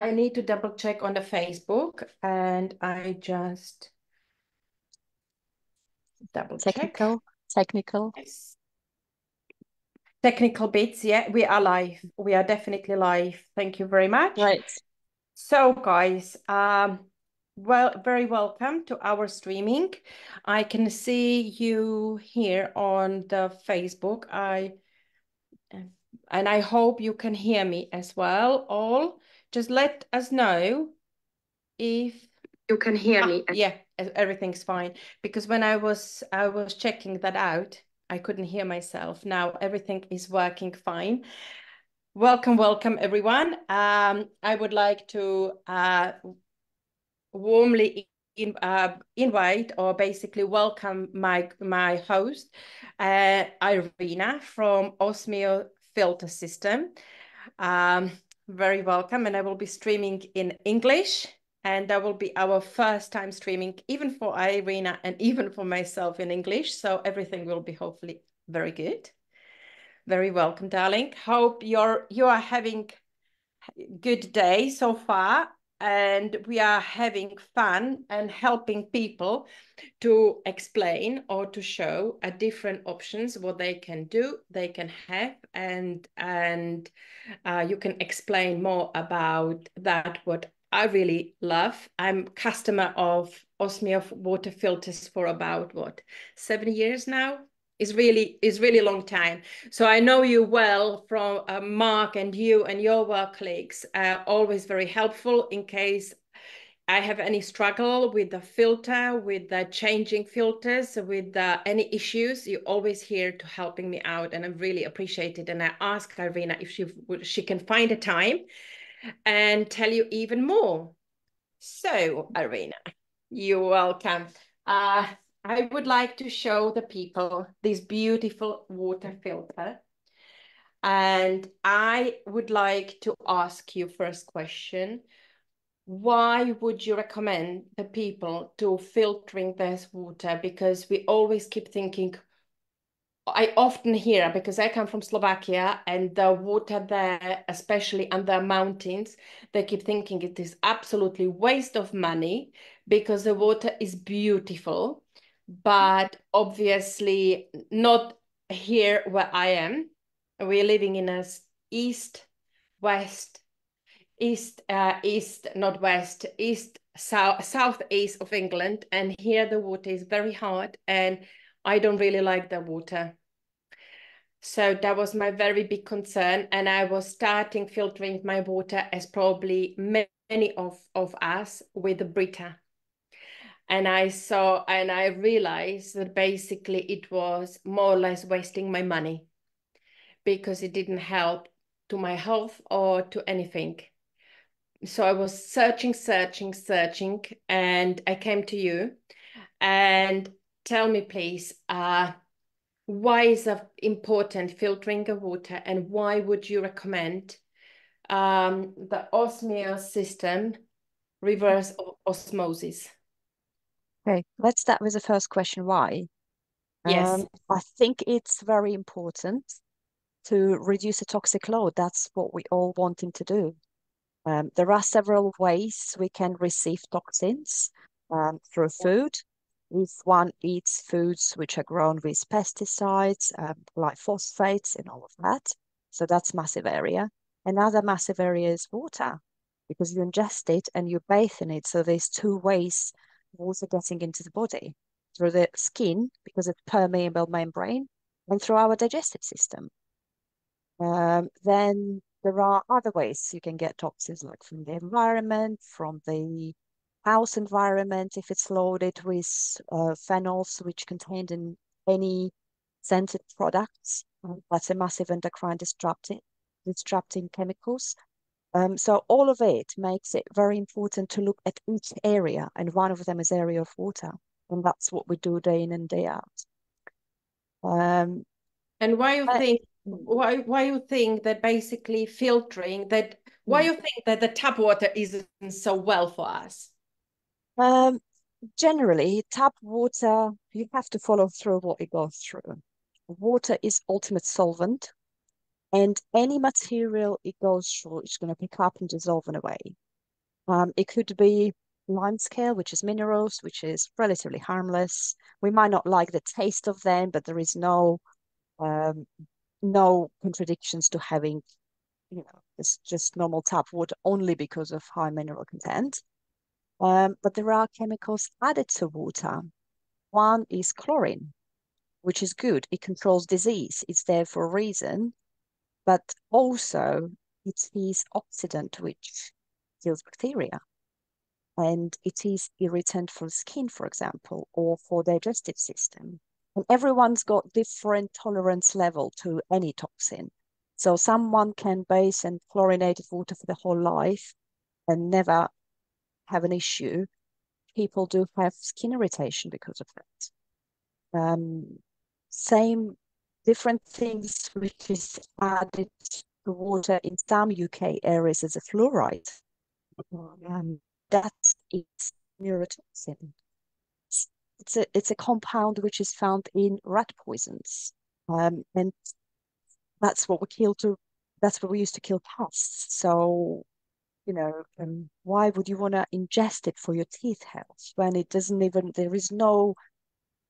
I need to double check on the Facebook, and I just double check. Technical. Yes. Technical bits, yeah, we are live. We are definitely live. Thank you very much. Right. So, guys, well, very welcome to our streaming. I can see you here on the Facebook. And I hope you can hear me as well. All just let us know if you can hear me. Yeah, everything's fine. Because when I was checking that out, I couldn't hear myself. Now everything is working fine. Welcome, welcome everyone. I would like to warmly invite or basically welcome my host, Irina from OSMIO Filter System. Very welcome, and I will be streaming in English, and that will be our first time streaming, even for Irina and even for myself in English. So everything will be hopefully very good. Very welcome, darling. Hope you are having a good day so far, and we are having fun and helping people to explain or to show different options, what they can do, they can have, and you can explain more about that, what I really love. I'm customer of OSMIO water filters for about, what, 7 years now? Is really long time. So I know you well from Mark and you and your work colleagues. Always very helpful in case I have any struggle with the filter, with the changing filters, with any issues. You're always here to helping me out, and I really appreciate it. And I asked Irina if she can find a time and tell you even more. So, Irina, you're welcome. I would like to show the people this beautiful water filter. And I would like to ask you first question. Why would you recommend the people to filtering this water? Because we always keep thinking, I often hear, because I come from Slovakia, and the water there, especially on the mountains, they keep thinking it is absolutely waste of money because the water is beautiful, but obviously not here where I am. We're living in a southeast of England, and here the water is very hard, and I don't really like the water. So that was my very big concern, and I was starting filtering my water, as probably many of us, with the Brita. And I realized that basically it was more or less wasting my money because it didn't help to my health or to anything. So I was searching, and I came to you. And tell me, please, why is it important filtering the water, and why would you recommend the OSMIO system, reverse osmosis? Okay, let's start with the first question, why? Yes. I think it's very important to reduce the toxic load. That's what we all wanting to do. There are several ways we can receive toxins through food. If one eats foods which are grown with pesticides, like phosphates and all of that, so that's massive area. Another massive area is water, because you ingest it and you bathe in it. So there's two ways of water getting into the body, through the skin, because it's permeable membrane, and through our digestive system. Then there are other ways you can get toxins, like from the environment, from the house environment, if it's loaded with phenols, which contained in any scented products. That's a massive endocrine disrupting chemicals. So all of it makes it very important to look at each area, and one of them is area of water, and that's what we do day in and day out. And why you think that basically filtering that? Why you think that the tap water isn't so well for us? Generally, tap water, you have to follow through what it goes through. Water is ultimate solvent, and any material it goes through is going to pick up and dissolve in a way. It could be lime scale, which is minerals, which is relatively harmless. We might not like the taste of them, but there is um, no contradictions to having, it's just normal tap water only because of high mineral content. But there are chemicals added to water. One is chlorine, which is good. It controls disease. It's there for a reason, but also it is oxidant, which kills bacteria. And it is irritant for skin, for example, or for digestive system. And everyone's got different tolerance level to any toxin. So someone can base in chlorinated water for the whole life and never have an issue. People do have skin irritation because of that. Same different things which is added to water in some UK areas as a fluoride. That is neurotoxin. It's a compound which is found in rat poisons. And that's what we used to kill pests. So, why would you want to ingest it for your teeth health when there is no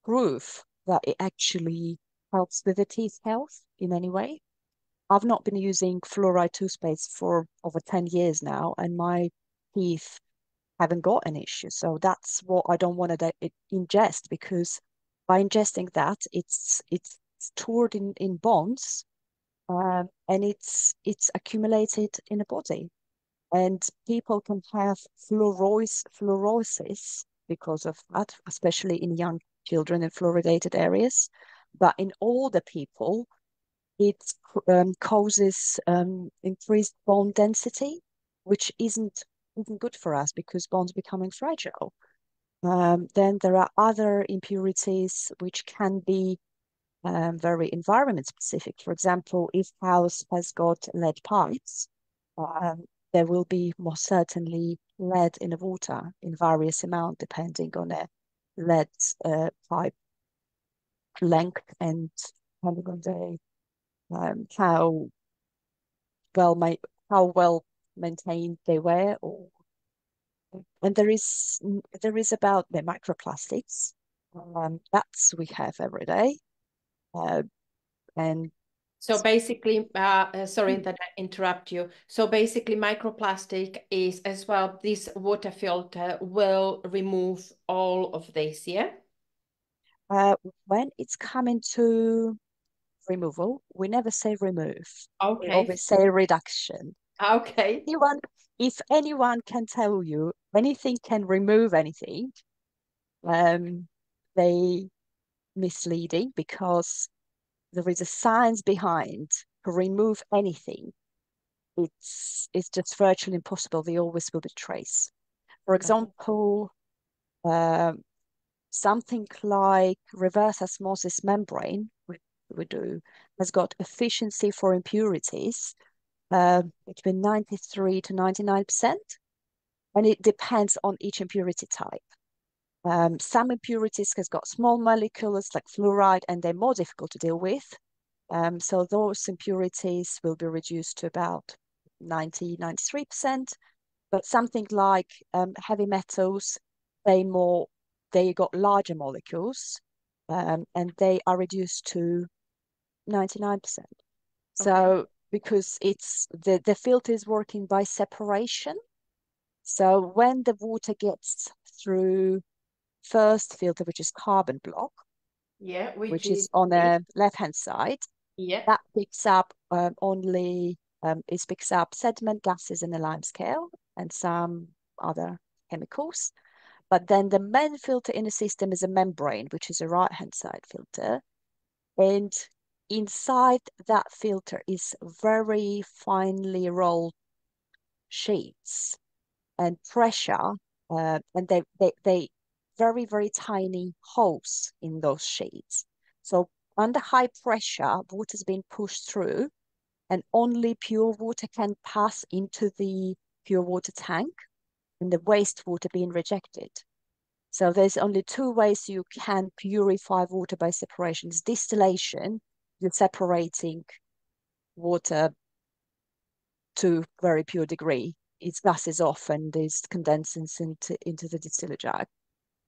proof that it actually helps with the teeth health in any way? I've not been using fluoride toothpaste for over 10 years now, and my teeth haven't got an issue. So that's what I don't want to ingest, because by ingesting that, it's stored in bonds, and it's accumulated in the body. And people can have fluorosis because of that, especially in young children in fluoridated areas. But in older people, it causes increased bone density, which isn't good for us because bones becoming fragile. Then there are other impurities which can be very environment specific. For example, if house has got lead pipes, there will be most certainly lead in the water in various amount depending on the lead pipe length and depending on the how well maintained they were. And there is about the microplastics. That's we have every day. And so basically, sorry that I interrupt you. So basically, microplastic is as well, this water filter will remove all of this, yeah? When it's coming to removal, we never say remove. We Okay. always say reduction. Okay. If anyone can tell you anything can remove anything, they misleading, because there is a science behind to remove anything. It's just virtually impossible. They always will be trace. For example, something like reverse osmosis membrane, we do, has got efficiency for impurities between 93 to 99%, and it depends on each impurity type. Some impurities has got small molecules like fluoride, and they're more difficult to deal with. So those impurities will be reduced to about 90, 93%. But something like heavy metals, they got larger molecules, and they are reduced to 99%. So because it's the filter is working by separation. So when the water gets through first filter, which is carbon block, yeah, which is on the left-hand side, yeah, that picks up it picks up sediment, gases, and a lime scale, and some other chemicals. But then the main filter in the system is a membrane, which is a right-hand side filter. And inside that filter is very finely rolled sheets and pressure, and they very, very tiny holes in those sheets. So under high pressure, water is being pushed through, and only pure water can pass into the pure water tank, and the wastewater being rejected. So there's only two ways you can purify water by separation. It's distillation, you're separating water to very pure degree its gases off and is condensing into the distiller jug,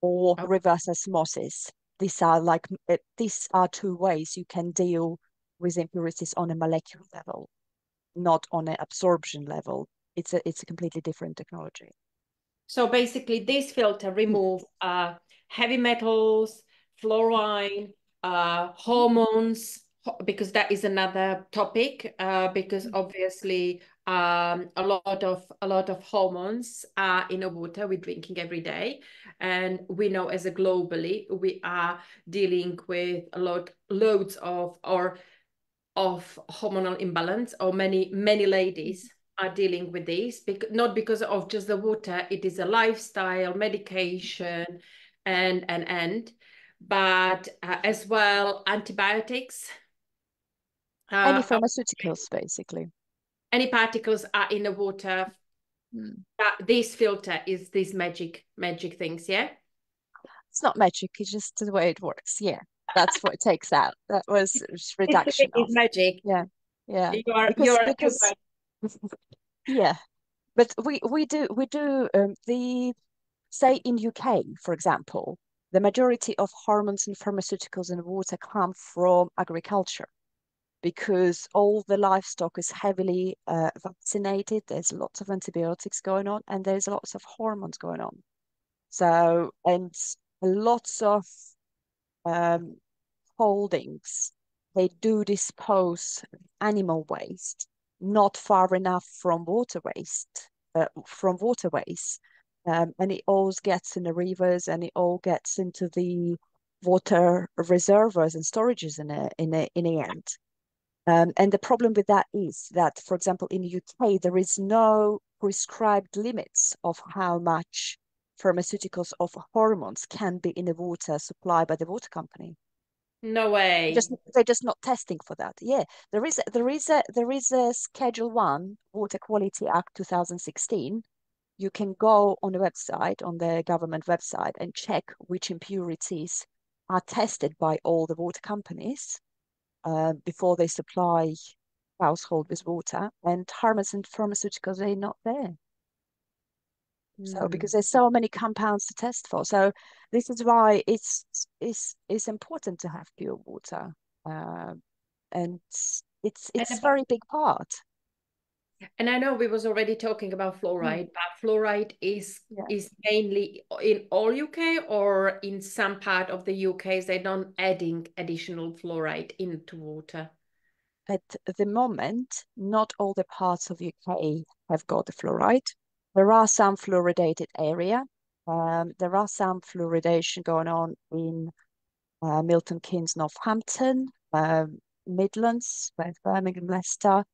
or Oh, reverse osmosis. These are two ways you can deal with impurities on a molecular level, not on an absorption level. It's a completely different technology. so basically, this filter remove heavy metals, fluorine, hormones, because that is another topic. Because obviously, a lot of hormones are in the water we're drinking every day, and we know as a globally we are dealing with loads of hormonal imbalance, or many ladies are dealing with this, not because of just the water. It is a lifestyle, medication, and but as well antibiotics, Any uh, pharmaceuticals, basically. any particles are in the water. This filter is these magic things, yeah. It's not magic, it's just the way it works. Yeah, that's what it takes out. That was This reduction is of. magic. Yeah, yeah. You're Because yeah, but we do the say in UK, for example, the majority of hormones and pharmaceuticals in water come from agriculture, because all the livestock is heavily vaccinated. There's lots of antibiotics going on, and there's lots of hormones going on. So, and lots of um, holdings, they do dispose animal waste not far enough from waterways, and it all gets in the rivers, and it all gets into the water reservoirs and storages in the end. And the problem with that is that, for example, in the UK, there is no prescribed limits of how much pharmaceuticals of hormones can be in the water supplied by the water company. no way. They're just not testing for that. Yeah, there is a Schedule 1 Water Quality Act 2016. You can go on the website, on the government website, and check which impurities are tested by all the water companies before they supply household with water. And hormones and pharmaceuticals, they're not there. So because there's so many compounds to test for. So this is why it's important to have pure water. And it's And very big part. And I know we was already talking about fluoride, but fluoride Yeah. is mainly in all UK, or in some part of the UK they don't adding additional fluoride into water. At the moment, not all the parts of UK have got the fluoride. There are some fluoridated area. There are some fluoridation going on in Milton Keynes, Northampton, Midlands, both Birmingham, Leicester.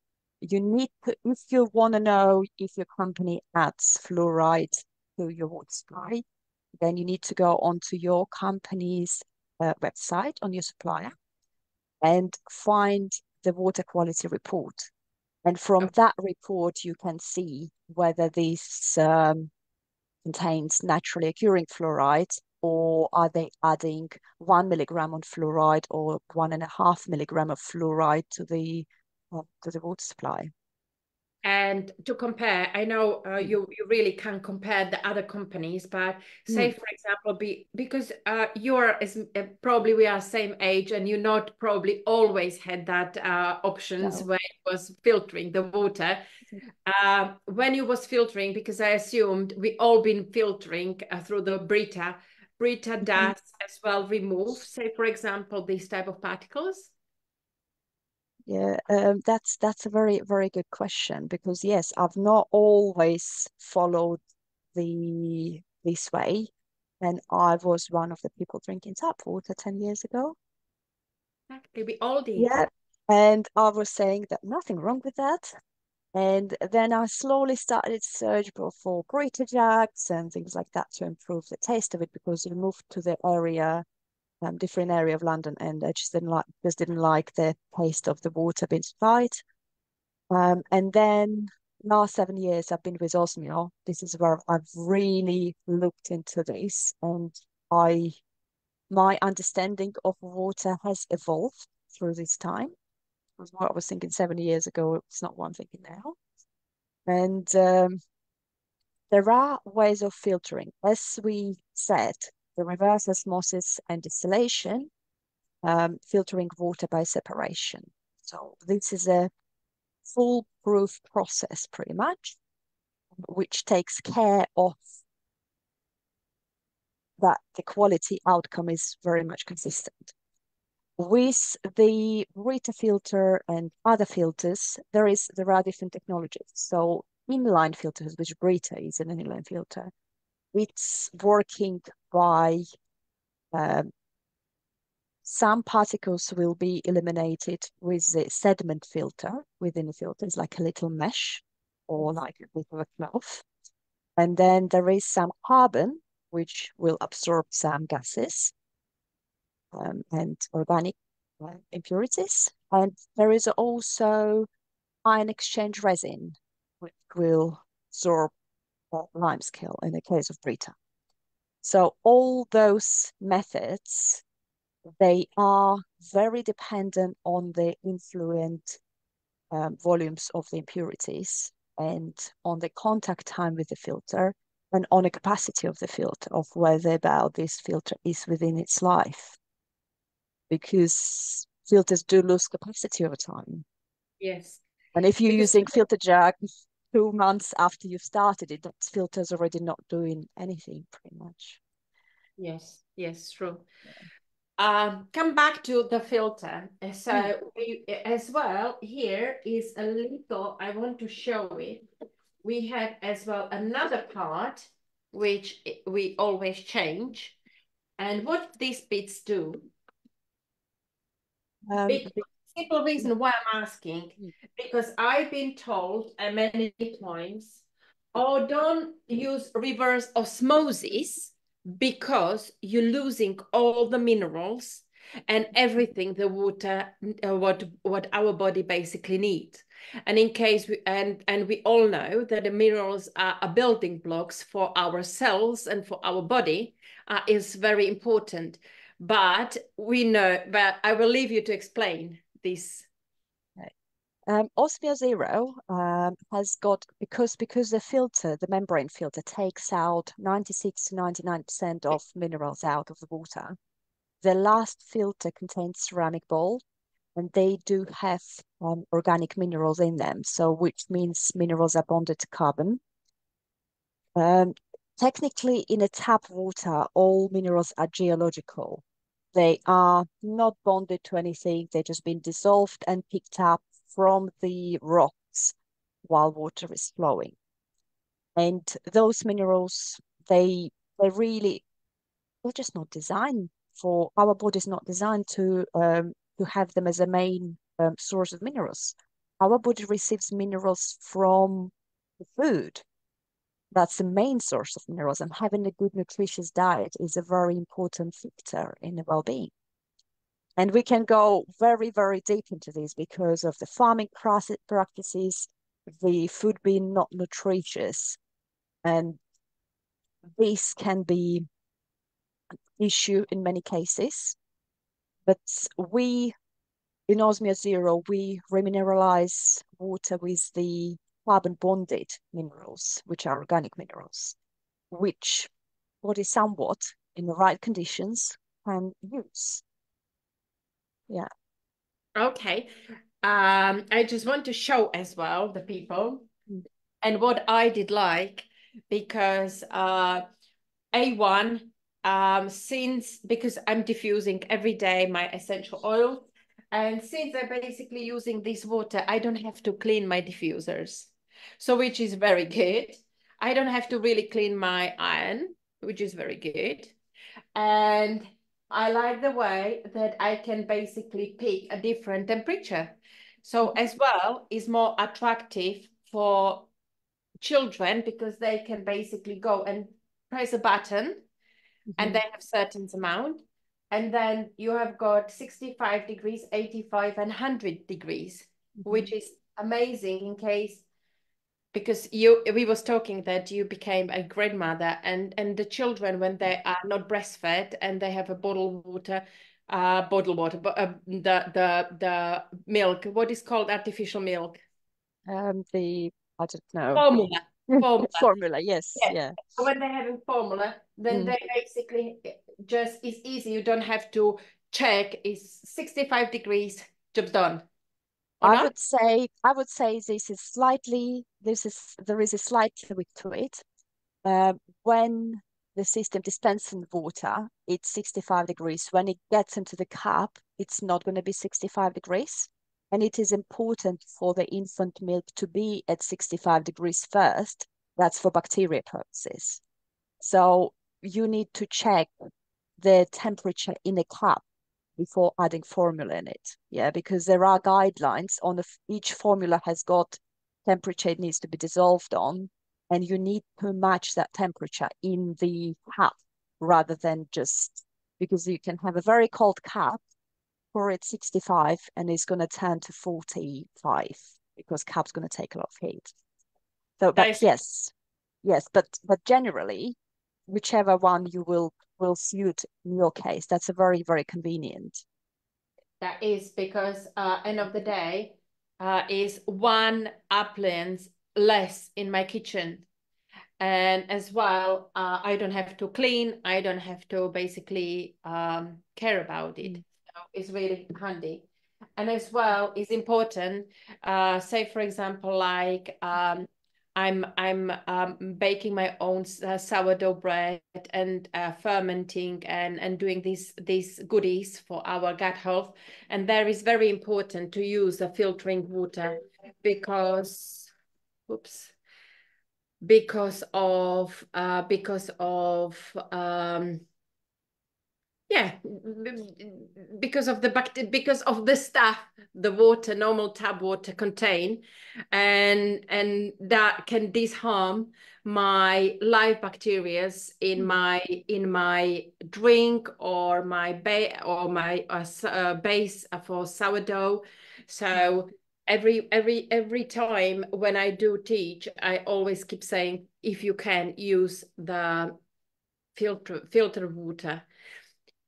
You need to, if you want to know if your company adds fluoride to your water supply, then you need to go onto your company's website on your supplier and find the water quality report. And from that report, you can see whether this contains naturally occurring fluoride, or are they adding 1 milligram of fluoride or 1.5 milligram of fluoride to the water supply. And to compare, I know you really can't compare the other companies, but say for example, because you're probably we are same age, and you not probably always had that options No. when it was filtering the water. When you was filtering, because I assumed we all been filtering through the Brita does as well remove, say for example, these type of particles. Yeah, that's a very, very good question, because yes, I've not always followed this way, and I was one of the people drinking tap water 10 years ago. Exactly, we all did. Yeah, and I was saying that nothing wrong with that. And then I slowly started to search for Brita jugs and things like that to improve the taste of it, because we moved to the area, different area of London, and I just didn't like the taste of the water being supplied. And then last 7 years I've been with Osmio. This is where I've really looked into this, and my understanding of water has evolved through this time. What I was thinking 7 years ago, it's not what I'm thinking now. And there are ways of filtering. As we said, the reverse osmosis and distillation, filtering water by separation. So this is a foolproof process pretty much, which takes care of that the quality outcome is very much consistent. With the Brita filter and other filters, there are different technologies. So inline filters, which Brita is an inline filter, it's working by some particles will be eliminated with the sediment filter within the filter. It's like a little mesh or like a bit of a cloth. And then there is some carbon, which will absorb some gases and organic impurities. And there is also ion exchange resin, which will absorb limescale in the case of Brita. So all those methods, they are very dependent on the influent volumes of the impurities and on the contact time with the filter and on the capacity of the filter, of whether about this filter is within its life. Because filters do lose capacity over time. Yes. And if you're Because using filter jack 2 months after you've started it, that filter's already not doing anything pretty much. yes, yes, true. Come back to the filter. So we, as well, here is a little, I want to show it. We have as well another part, which we always change. And what these bits do, simple reason why I'm asking, because I've been told many times, oh, don't use reverse osmosis because you're losing all the minerals and everything the water, what our body basically needs. And in case we, and we all know that the minerals are building blocks for our cells and for our body, is very important. But we know, but I will leave you to explain this. Osmio Zero has got, because the filter, the membrane filter, takes out 96 to 99% of minerals out of the water. The last filter contains ceramic bowl, and they do have organic minerals in them, so which means minerals are bonded to carbon. Technically, in a tap water, all minerals are geological. They are not bonded to anything. They've just been dissolved and picked up from the rocks while water is flowing. And those minerals, they're just not designed for, our body's not designed to have them as a main source of minerals. Our body receives minerals from the food. That's the main source of minerals, and having a good nutritious diet is a very important factor in the well-being. And we can go very, very deep into this because of the farming practices, the food being not nutritious. And this can be an issue in many cases. But we, in Osmio Zero, we remineralize water with the carbon-bonded minerals, which are organic minerals, which body somewhat, in the right conditions, can use. Yeah. Okay. I just want to show as well the people and what I did like, because A1, because I'm diffusing every day my essential oil, and since I'm basically using this water, I don't have to clean my diffusers. So which is very good. I don't have to really clean my iron, which is very good. And I like the way that I can basically pick a different temperature. So as well is more attractive for children because they can basically go and press a button and they have certain amount. And then you have got 65 degrees, 85 and 100 degrees, which is amazing in case, because we was talking that you became a grandmother, and the children, when they are not breastfed and they have a bottled water, but the milk, what is called artificial milk? I don't know. Formula. formula. Formula, yes, yeah. When they're having formula, then they basically just, it's easy. You don't have to check, is 65 degrees, job done. I would say there is a slight tweak to it. When the system dispenses water, it's 65 degrees. When it gets into the cup, it's not going to be 65 degrees. And it is important for the infant milk to be at 65 degrees first. That's for bacteria purposes. So you need to check the temperature in a cup before adding formula in it. Yeah, because there are guidelines on each formula has got temperature it needs to be dissolved on, and you need to match that temperature in the cup rather than just, because you can have a very cold cup, pour it 65 and it's going to turn to 45 because cup's going to take a lot of heat. So, but yes, but generally, whichever one you will suit in your case, that's a very, very convenient. That is because end of the day is one appliance less in my kitchen. And as well, I don't have to clean. I don't have to basically care about it. So it's really handy. And as well, it's important, say, for example, like I'm baking my own sourdough bread and fermenting and doing these goodies for our gut health. And there is very important to use a filtering water because, because of the stuff the water, normal tap water contain, and that can disarm my live bacteria in my drink or my base for sourdough. So every time when I do teach, I always keep saying, if you can, use the filter water.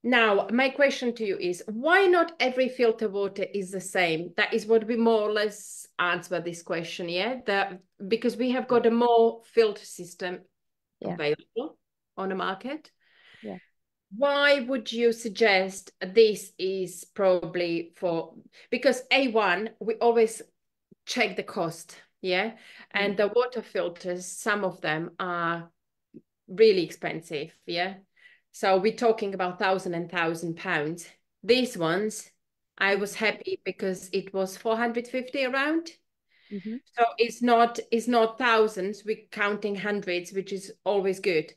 Now, my question to you is, why not every filter water is the same? That is what we more or less answer this question, yeah? Because we have got a more filter system available on the market. Yeah. Why would you suggest this is probably for, because A1, we always check the cost, yeah? And the water filters, some of them are really expensive, yeah? So we're talking about £1,000. These ones, I was happy because it was 450 around. So it's not thousands, we're counting hundreds, which is always good.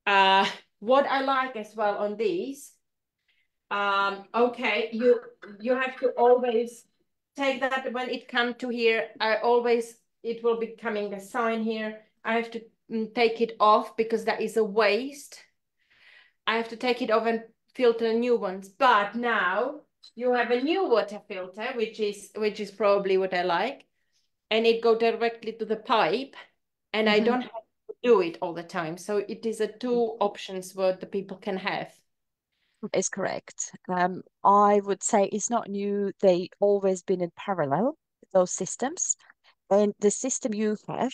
What I like as well on these, okay, you have to always take that when it comes to here. It will be coming a sign here. I have to take it off because that is a waste. I have to take it off and filter new ones. But now you have a new water filter, which is probably what I like, and it go directly to the pipe, and I don't have to do it all the time. So it is a two options what the people can have. Is correct. I would say it's not new. They always been in parallel, those systems. And the system you have,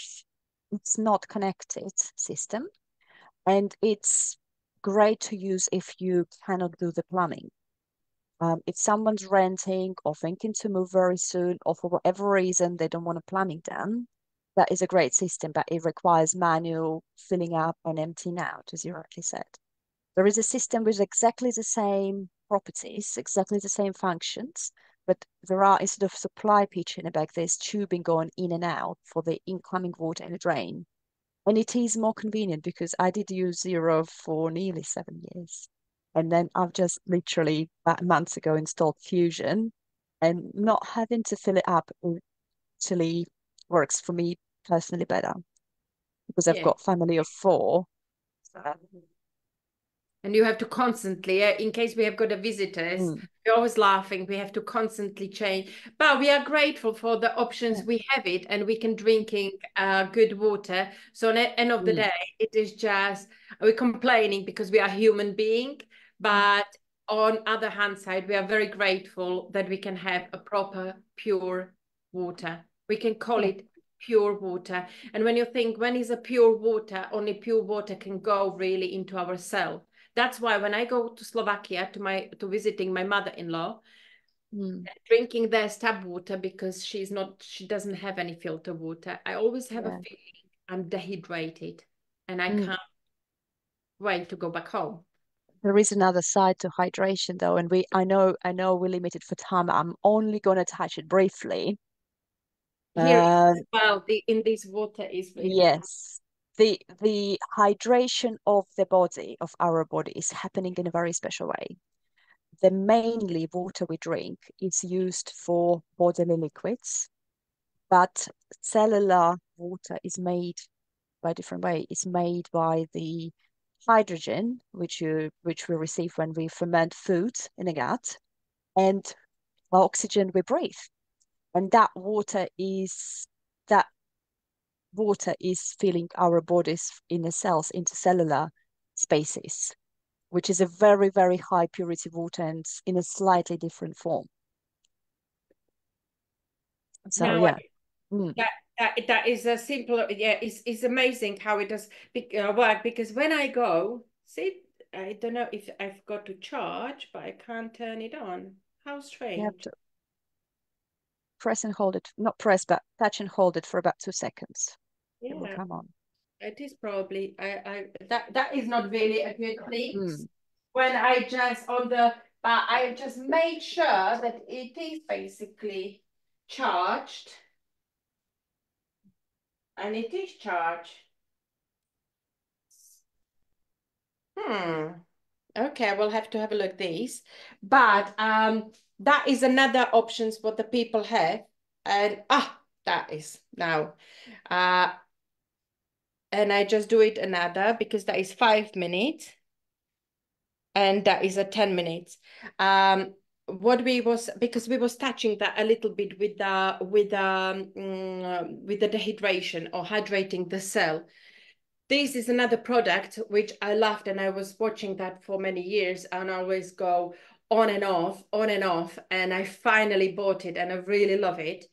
it's not connected system. And it's great to use if you cannot do the plumbing. If someone's renting or thinking to move very soon, or for whatever reason they don't want a plumbing done, that is a great system, but it requires manual filling up and emptying out, as you rightly said. There is a system with exactly the same properties, exactly the same functions, but there are, instead of supply pitch in the back, there's tubing going in and out for the incoming water in the drain. And it is more convenient because I did use Zero for nearly 7 years. And then I've just literally about months ago installed Fusion, and not having to fill it up actually works for me personally better because I've got family of 4. And you have to constantly, in case we have got a visitors, we're always laughing. We have to constantly change. But we are grateful for the options we have it, and we can drinking good water. So at the end of the day, it is just, we're complaining because we are human being. But on other hand side, we are very grateful that we can have a proper, pure water. We can call it pure water. And when you think, when is a pure water, only pure water can go really into our cell. That's why when I go to Slovakia to visiting my mother-in-law, drinking their tap water, because she doesn't have any filter water, I always have a feeling I'm dehydrated and I can't wait to go back home. There is another side to hydration though, and I know we're limited for time. I'm only gonna touch it briefly. Here as well, in this water is really yes. The hydration of the body, of our body, is happening in a very special way. The mainly water we drink is used for bodily liquids, but cellular water is made by a different way. It's made by the hydrogen, which we receive when we ferment food in the gut, and oxygen we breathe. And that water is filling our bodies in the cells, intercellular spaces, which is a very, very high purity water and in a slightly different form. So now, yeah. That is a simple, it's amazing how it does work, because when I go, see, I don't know if I've got to charge, but I can't turn it on. How strange. You have to press and hold it, not press, but touch and hold it for about 2 seconds. It will come on. It is probably, that is not really a good thing. When I just but I just made sure that it is basically charged. And it is charged. Okay, we'll have to have a look at these. But that is another options what the people have. And that is now. And I just do it another, because that is 5 minutes. And that is a 10 minutes. Because we was touching that a little bit with the dehydration or hydrating the cell. This is another product which I loved, and I was watching that for many years and I always go on and off, and I finally bought it and I really love it.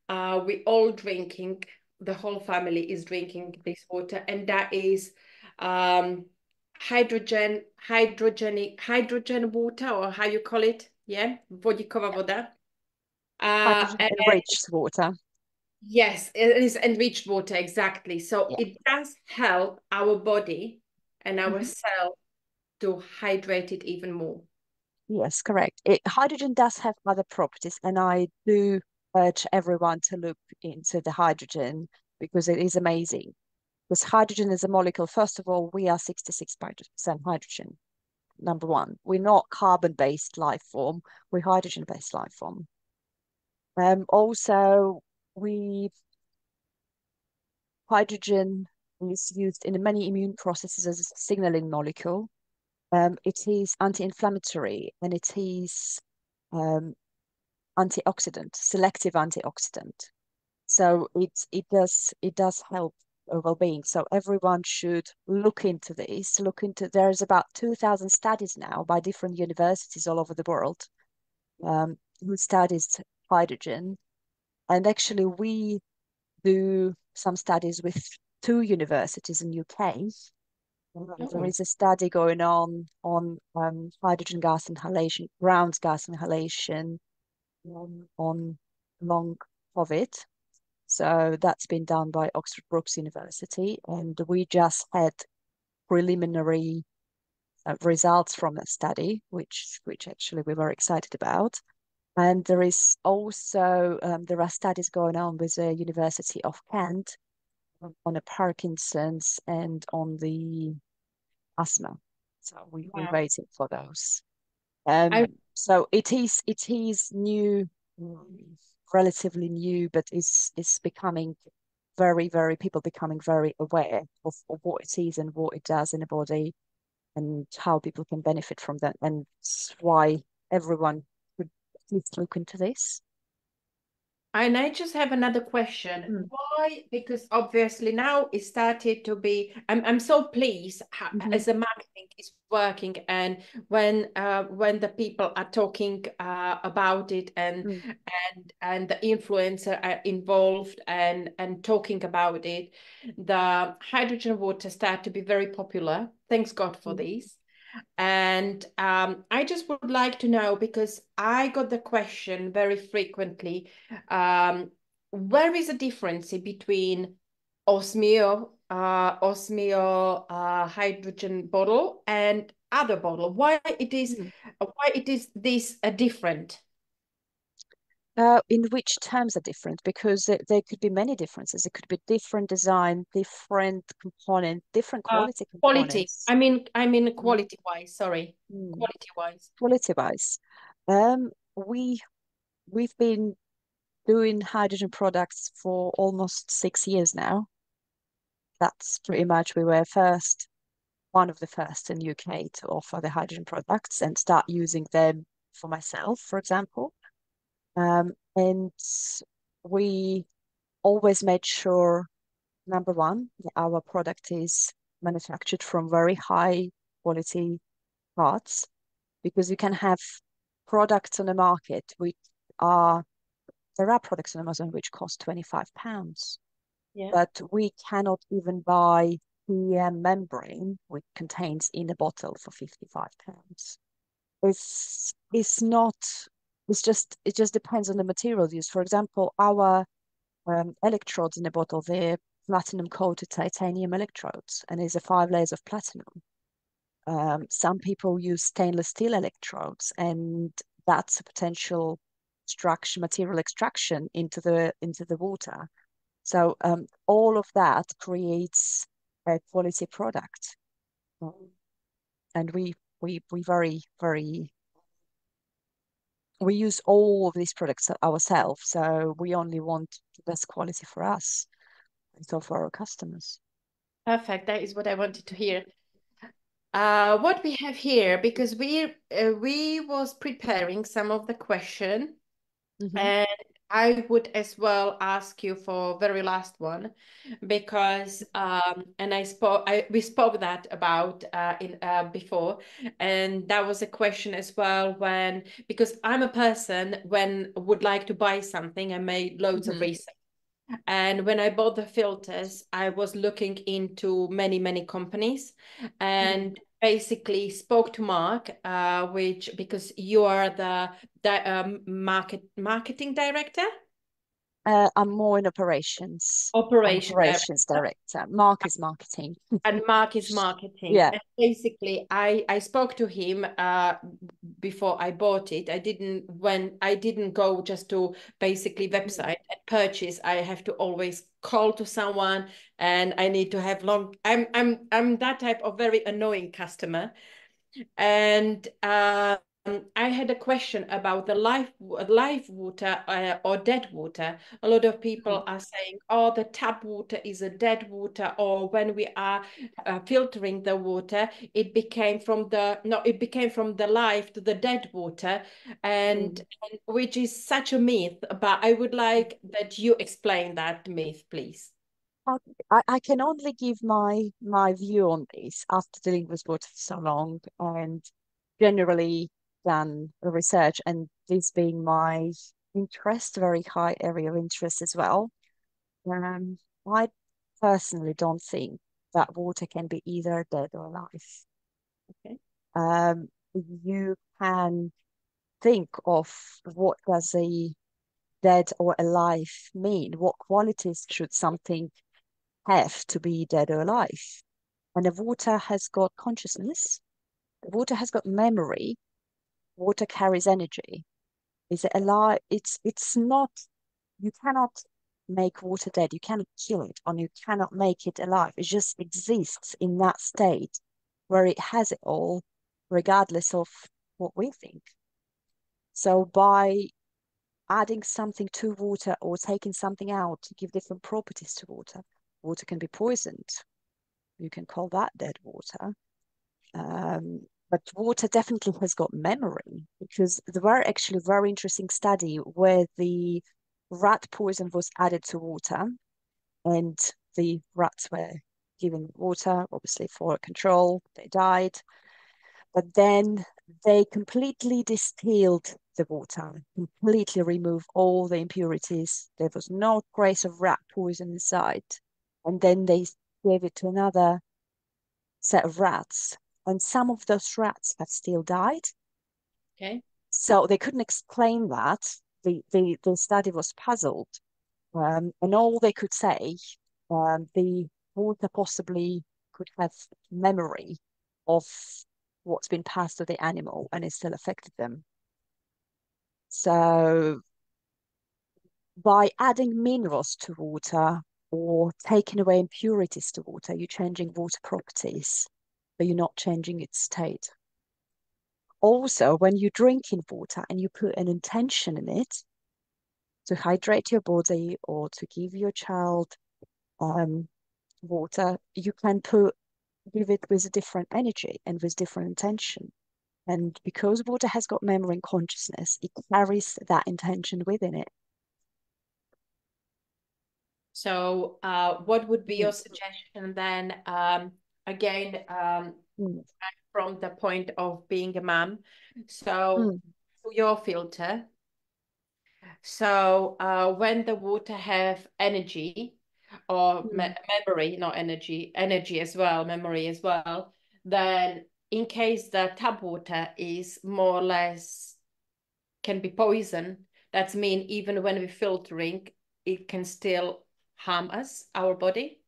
We all drinking, the whole family is drinking this water, and that is hydrogen water, or how you call it, vodíková voda. Hydrogen enriched water. Yes, it is enriched water, exactly. So it does help our body and our cell to hydrate it even more. Yes, correct. Hydrogen does have other properties, and I do urge everyone to look into the hydrogen, because it is amazing. Because hydrogen is a molecule, first of all, we are 66% hydrogen. Number one, we're not carbon-based life form, we're hydrogen-based life form. Also, hydrogen is used in many immune processes as a signaling molecule. It is anti-inflammatory, and it is antioxidant, selective antioxidant. So it does help well-being. So everyone should look into this. There's about 2,000 studies now by different universities all over the world who studies hydrogen. And actually we do some studies with 2 universities in UK. There is a study going on hydrogen gas inhalation, ground gas inhalation on long COVID. So that's been done by Oxford Brookes University, and we just had preliminary results from that study, which actually we were excited about. And there is also there are studies going on with the University of Kent on the Parkinson's and on the asthma. So we're waiting for those. So it is new, relatively new, but it's becoming people becoming very aware of what it is and what it does in the body and how people can benefit from that. And that's why everyone should please look into this. And I just have another question. Mm. Why? Because obviously now it started to be. I'm so pleased Mhm. as the marketing is working, and when the people are talking about it, Mm. and the influencer are involved and talking about it, the hydrogen water start to be very popular. Thanks God for Mm. this. And I just would like to know, because I got the question very frequently, where is the difference between Osmio hydrogen bottle and other bottle? Mm. Why it is this different? In which terms are different? Because there could be many differences. It could be different design, different component, different quality Quality. components. I mean Mm. quality wise. Sorry, Mm. quality wise. Quality wise, um, we we've been doing hydrogen products for almost 6 years now. That's pretty much we were one of the first in UK to offer the hydrogen products and start using them for myself, for example. And we always made sure, number one, that our product is manufactured from very high quality parts, because you can have products on the market which are there are products on Amazon which cost £25, Yeah. but we cannot even buy PEM membrane, which contains in a bottle, for £55. It's not. It just depends on the material used. For example, our electrodes in the bottle, they're platinum coated titanium electrodes, and there's a 5 layers of platinum. Some people use stainless steel electrodes, and that's a potential material extraction into the water. So all of that creates a quality product. And we we use all of these products ourselves, so we only want the best quality for us and so for our customers. Perfect. That is what I wanted to hear. What we have here, because we was preparing some of the question, Hmm. and I would as well ask you for very last one, because and we spoke that about in before, and that was a question as well, when, because I'm a person when would like to buy something, I made loads of Hmm. research, and when I bought the filters, I was looking into many companies, Hmm. and basically spoke to Mark, which, because you are the marketing director, I'm more in operations. I'm operation operations director, director. Mark is marketing. and Mark is marketing. Yeah. And basically, I spoke to him before I bought it. I didn't go just to basically Mm. website and purchase. I have to always call to someone, and I need to have long. I'm that type of very annoying customer. And I had a question about the live water or dead water. A lot of Mm. people are saying, "Oh, the tap water is a dead water," or when we are filtering the water, it became from the live to the dead water, Mm. and which is such a myth. But I would like that you explain that myth, please. I can only give my view on this after dealing with water for so long and generally done research, and this being my interest, very high area of interest as well. Um, I personally don't think that water can be either dead or alive. Okay. You can think of what does a dead or alive mean? What qualities should something have to be dead or alive? And the water has got consciousness, the water has got memory, water carries energy. Is it alive? It's not, you cannot make water dead, you cannot kill it, or you cannot make it alive. It just exists in that state where it has it all, regardless of what we think. So by adding something to water or taking something out to give different properties to water, water can be poisoned. You can call that dead water. But water definitely has got memory, because there were actually very interesting study where the rat poison was added to water, and the rats were given water, obviously for control. They died. But then they completely distilled the water, completely removed all the impurities. There was no trace of rat poison inside. And then they gave it to another set of rats. And some of those rats have still died. Okay. So they couldn't explain that. The study was puzzled. And all they could say, the water possibly could have memory of what's been passed to the animal and it still affected them. So by adding minerals to water or taking away impurities to water, you're changing water properties, but you're not changing its state. Also, when you're drinking water and you put an intention in it to hydrate your body or to give your child water, you can give it with a different energy and with different intention. And because water has got memory and consciousness, it carries that intention within it. So what would be your suggestion then? Again, from the point of being a mom. So your filter. So when the water have energy or memory, not energy, energy as well, memory as well, then in case the tap water is more or less can be poison, that's mean even when we're filtering, it can still harm us, our body.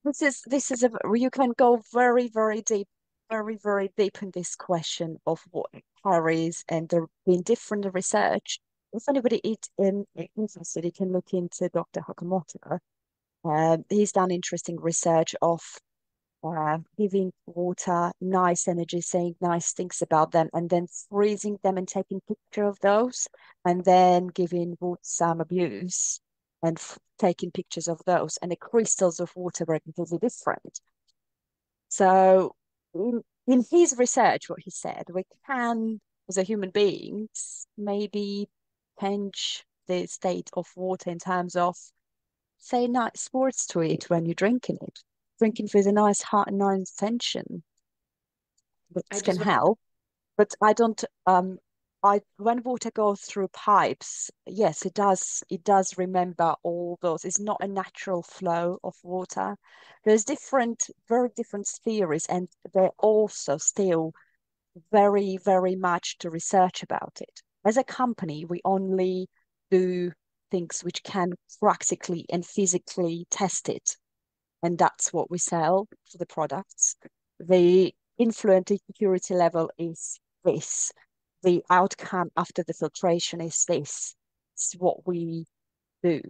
This is you can go very, very deep, very deep in this question of what it carries, and there have been different research. If anybody is interested, you can look into Dr. Hakamoto. He's done interesting research of giving water nice energy, saying nice things about them, and then freezing them and taking picture of those, and then giving water some abuse and taking pictures of those, and the crystals of water were completely different. So in his research, what he said, we can, as a human beings, maybe change the state of water in terms of, say, nice words to it when you're drinking it. Drinking with a nice heart and nice intention. That can help. But I don't when water goes through pipes, yes, it does remember all those. It's not a natural flow of water. There's very different theories, and they're also still very, very much to research about it. As a company, we only do things which can practically and physically test it. And that's what we sell for the products. The influent impurity level is this. The outcome after the filtration is this. It's what we do.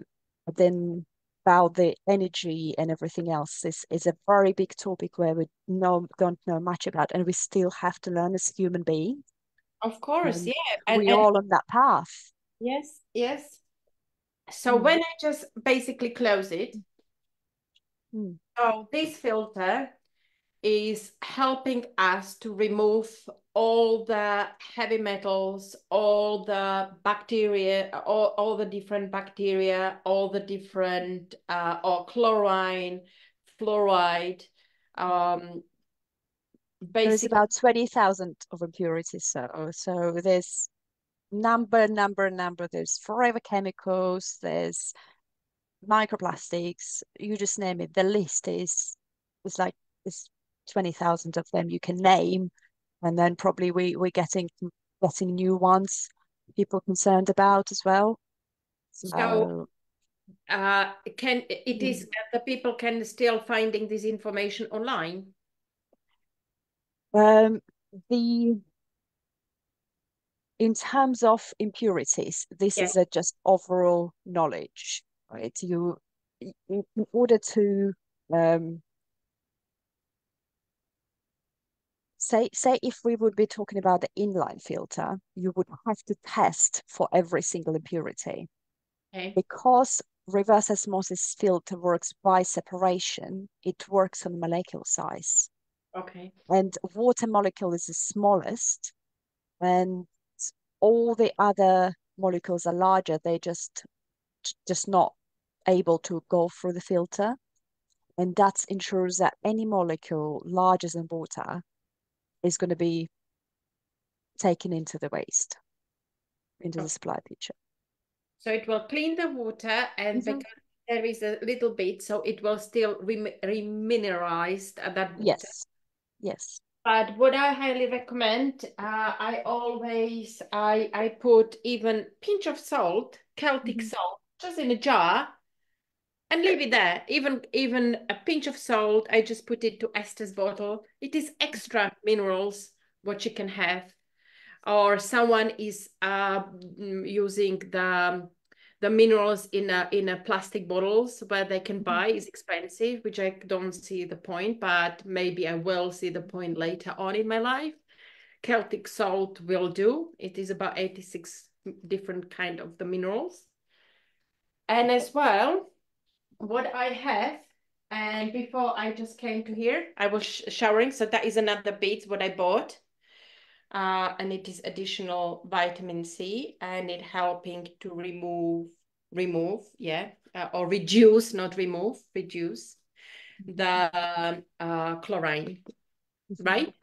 But then about the energy and everything else is a very big topic where we don't know much about, and we still have to learn as human beings. Of course, yeah. We're all on that path. Yes, yes. So when I just basically close it, so this filter is helping us to remove all the heavy metals, all the bacteria, all the different bacteria, all the different or chlorine, fluoride. There's about 20,000 of impurities. So there's number. There's forever chemicals, there's microplastics, you just name it. The list is like there's 20,000 of them you can name, and then probably we're getting new ones people concerned about as well. So the people can still finding this information online? In terms of impurities, this is a just overall knowledge, right? In order to say if we would be talking about the inline filter, you would have to test for every single impurity. Okay. Because reverse osmosis filter works by separation, it works on molecule size. Okay. And water molecule is the smallest, and all the other molecules are larger, they just not able to go through the filter. And that ensures that any molecule larger than water is going to be taken into the waste, into the supply pitcher. So it will clean the water, and because there is a little bit, so it will still remineralize that water. Yes, yes. But what I highly recommend, I put even pinch of salt, Celtic salt, just in a jar, and leave it there. Even a pinch of salt, I just put it to Esther's bottle. It is extra minerals what you can have. Or someone is using the minerals in a plastic bottles where they can buy is expensive, which I don't see the point, but maybe I will see the point later on in my life. Celtic salt will do. It is about 86 different kind of the minerals. And as well, what I have, and before I just came to here, I was showering. So that is another bit what I bought. And it is additional vitamin C, and it helping to remove, or reduce, not remove, reduce the chlorine, right?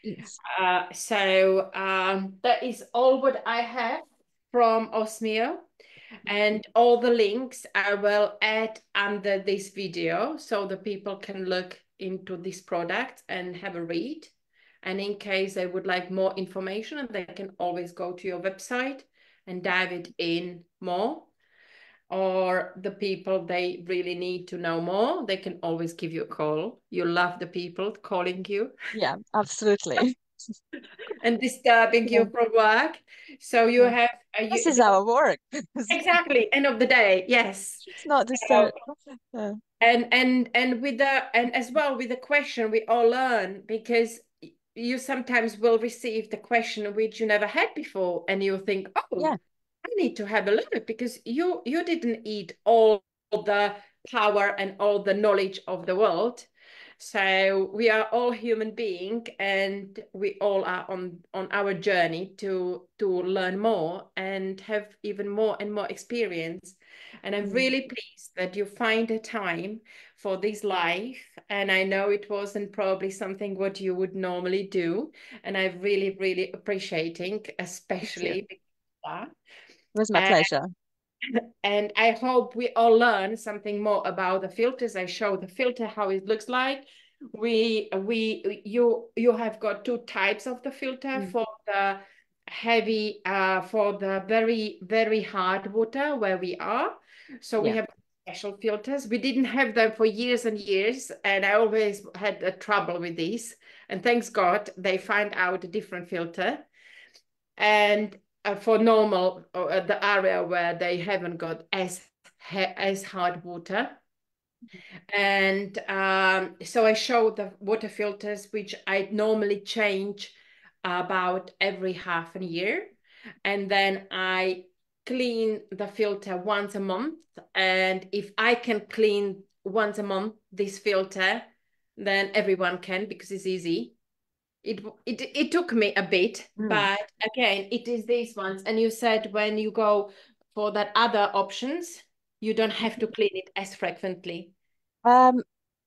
Yes. So that is all what I have from Osmio, and all the links I will add under this video so the people can look into this product and have a read. And in case they would like more information, they can always go to your website and dive it in more. Or the people they really need to know more, they can always give you a call. You love the people calling you. Yeah, absolutely. And disturbing you from work. So you have... This is our work. Exactly. End of the day. Yes. It's not disturbing. And with and as well with the question we all learn, because you sometimes will receive the question which you never had before, and you think, oh, yeah, I need to have a look, because you didn't eat all the power and all the knowledge of the world. So we are all human beings, and we all are on our journey to learn more and have even more and more experience. And I'm really pleased that you find a time for this life. And I know it wasn't probably something what you would normally do. And I'm really, really appreciating, especially that. It was my pleasure. And I hope we all learn something more about the filters. I show the filter, how it looks like. You have got two types of the filter, for the heavy, for the very, very hard water where we are. So we have special filters. We didn't have them for years and years, and I always had a trouble with these. And thanks God, they find out a different filter. And for normal, the area where they haven't got as hard water. And so I show the water filters, which I normally change about every half a year. And then I clean the filter once a month. And if I can clean once a month this filter, then everyone can, because it's easy. It took me a bit, but again, it is these ones. And you said when you go for that other options, you don't have to clean it as frequently.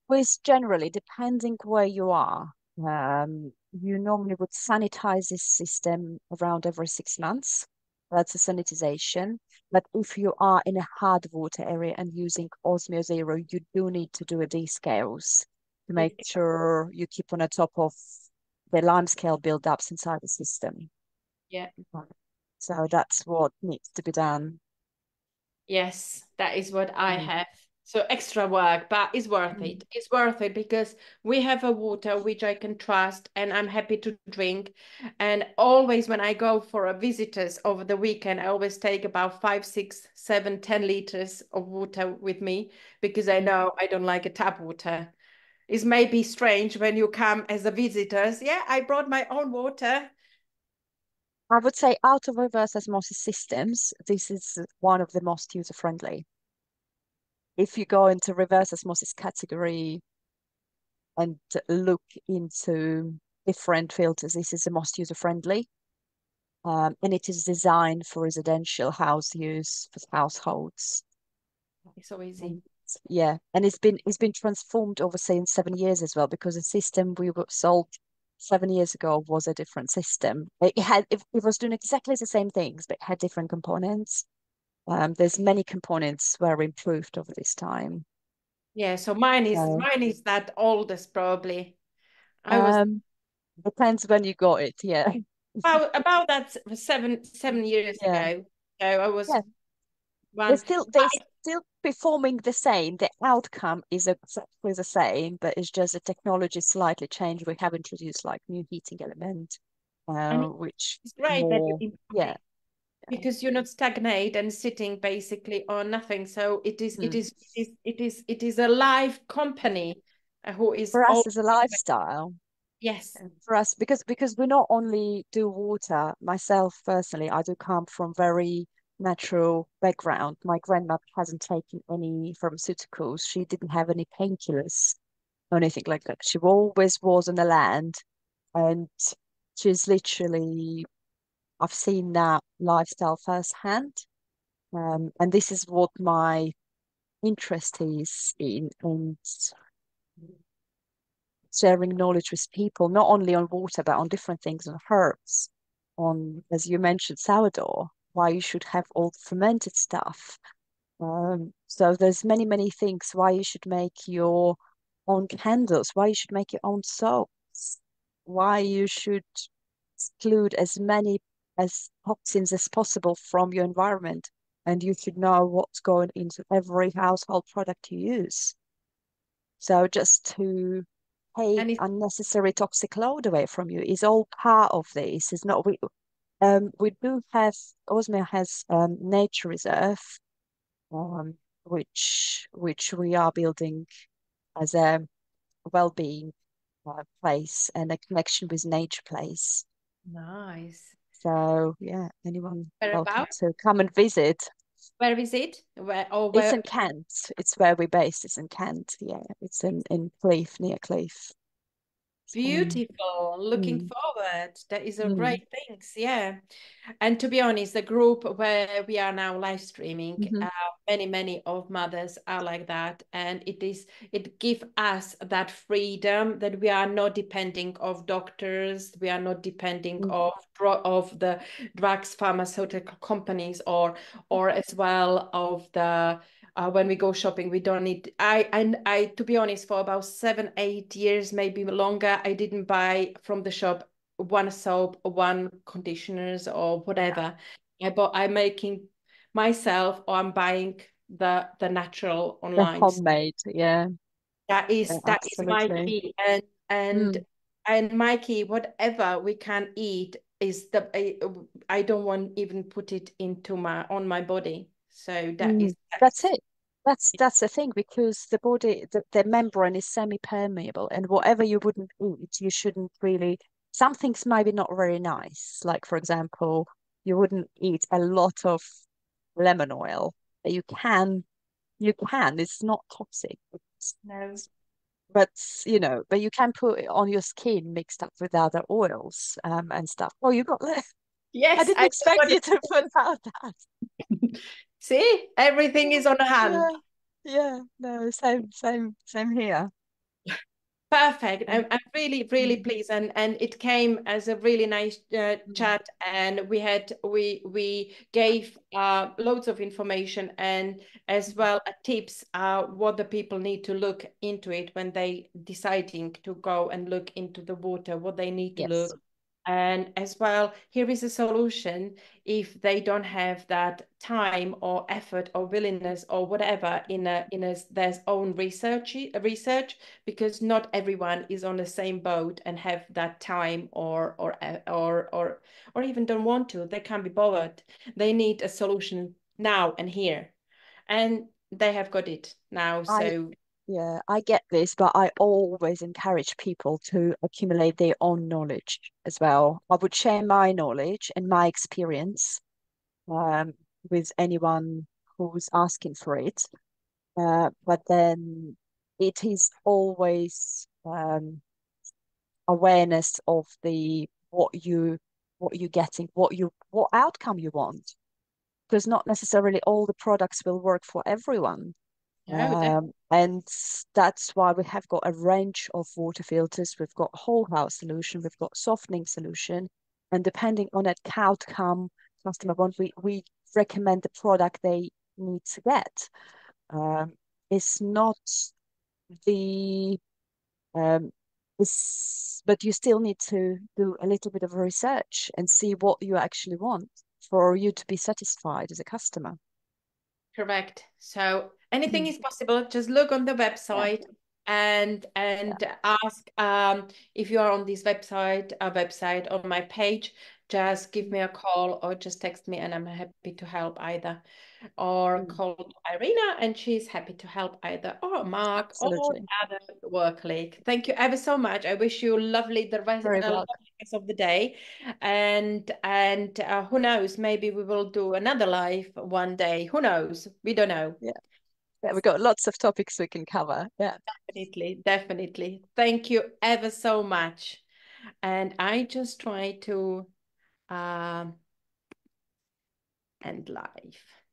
With generally, depending where you are, you normally would sanitize this system around every 6 months. That's a sanitization. But if you are in a hard water area and using Osmio Zero, you do need to do a descales to make sure you keep on the top of the lime scale buildups inside the system. Yeah. So that's what needs to be done. Yes, that is what I have. So extra work, but it's worth it. It's worth it because we have a water which I can trust, and I'm happy to drink. And always when I go for a visitors over the weekend, I always take about 5, 6, 7, 10 liters of water with me, because I know I don't like a tap water. It may be strange when you come as a visitors. Yeah, I brought my own water. I would say out of reverse osmosis systems, this is one of the most user-friendly. If you go into reverse osmosis category and look into different filters, this is the most user-friendly. and it is designed for residential house use for households. It's so easy. Yeah, and it's been transformed over say in 7 years as well, because the system we were sold 7 years ago was a different system. It was doing exactly the same things, but it had different components. There's many components were improved over this time. Yeah, so mine So, is that oldest probably. I was depends when you got it. Yeah, about that 7 years yeah, ago. So I was yeah. one. They're still performing the same. The outcome is exactly the same, but it's just the technology slightly changed. We have introduced like new heating element, And which it's great that you more, improve yeah, it because you're not stagnate and sitting basically on nothing. So mm. it is a live company who is For all us as a lifestyle. yes. For us, because we not only do water, myself personally, I do come from very natural background. My grandmother hasn't taken any pharmaceuticals. She didn't have any painkillers or anything like that. She always was on the land, and she's literally, I've seen that lifestyle firsthand. And this is what my interest is in, and sharing knowledge with people, not only on water, but on different things, on herbs, on, as you mentioned, sourdough, why you should have all the fermented stuff. So there's many, many things why you should make your own candles, why you should make your own soaps, why you should exclude as many as toxins as possible from your environment. And you should know what's going into every household product you use. So just to take And it's unnecessary toxic load away from you is all part of this. Is not we do have OSMIO has nature reserve, um which we are building as a well-being place and a connection with nature place. nice. So yeah, anyone Where welcome about? to come and visit. Where is it? Where or It's where? in Kent. It's where we're based. It's in Kent. Yeah, it's in Cleef, near Cleef. So, Beautiful. Looking mm, forward. That is a mm, great things. Yeah. And to be honest, the group where we are now live streaming, mhm, many of mothers are like that, and it give us that freedom that we are not depending of doctors, we are not depending mm, of the drugs, pharmaceutical companies, or as well of the when we go shopping, we don't need. I to be honest, for about 7, 8 years, maybe longer, I didn't buy from the shop one soap, one conditioners or whatever. I'm making myself or I'm buying the natural the online. homemade. Yeah, yeah, That is my absolutely. key. And Mm, and my key, whatever we can eat is I don't want even put it into my on my body. So that that's is it. That's the thing, because the body, the membrane is semi-permeable, and whatever you wouldn't eat, you shouldn't really. Some things might be not very nice. Like for example, you wouldn't eat a lot of lemon oil. But you can. It's not toxic. no. But but you can put it on your skin mixed up with other oils and stuff. Oh, you got that? I Yes, didn't I know expect what you to put out that. see, everything is on hand. Yeah, yeah, no, same here. Perfect. Um, I'm really mm, pleased, and it came as a really nice mm, chat, and we gave loads of information and as well tips what the people need to look into it when they deciding to go and look into the water, what they need to yes, look. And as well, here is a solution if they don't have that time or effort or willingness or whatever in their own research, because not everyone is on the same boat and have that time or even don't want to. They can't be bothered. They need a solution now and here, and they have got it now. I So yeah, I get this, but I always encourage people to accumulate their own knowledge as well. I would share my knowledge and my experience um, with anyone who's asking for it. But then it is always awareness of the what you what you're getting, what outcome you want, because not necessarily all the products will work for everyone. And that's why we have got a range of water filters. We've got whole house solution, we've got softening solution, and depending on that outcome customer want, we recommend the product they need to get. It's not the but you still need to do a little bit of research and see what you actually want for you to be satisfied as a customer. Correct. So anything is possible. Just look on the website and ask if you are on this website, on my page, just give me a call or just text me and I'm happy to help either. Or call Irina and she's happy to help either, or Mark or other work colleague. Thank you ever so much. I wish you lovely the rest of the day, and who knows, maybe we will do another live one day. Who knows? We don't know. Yeah, we've got lots of topics we can cover. Yeah, definitely. Thank you ever so much. And I just try to end live.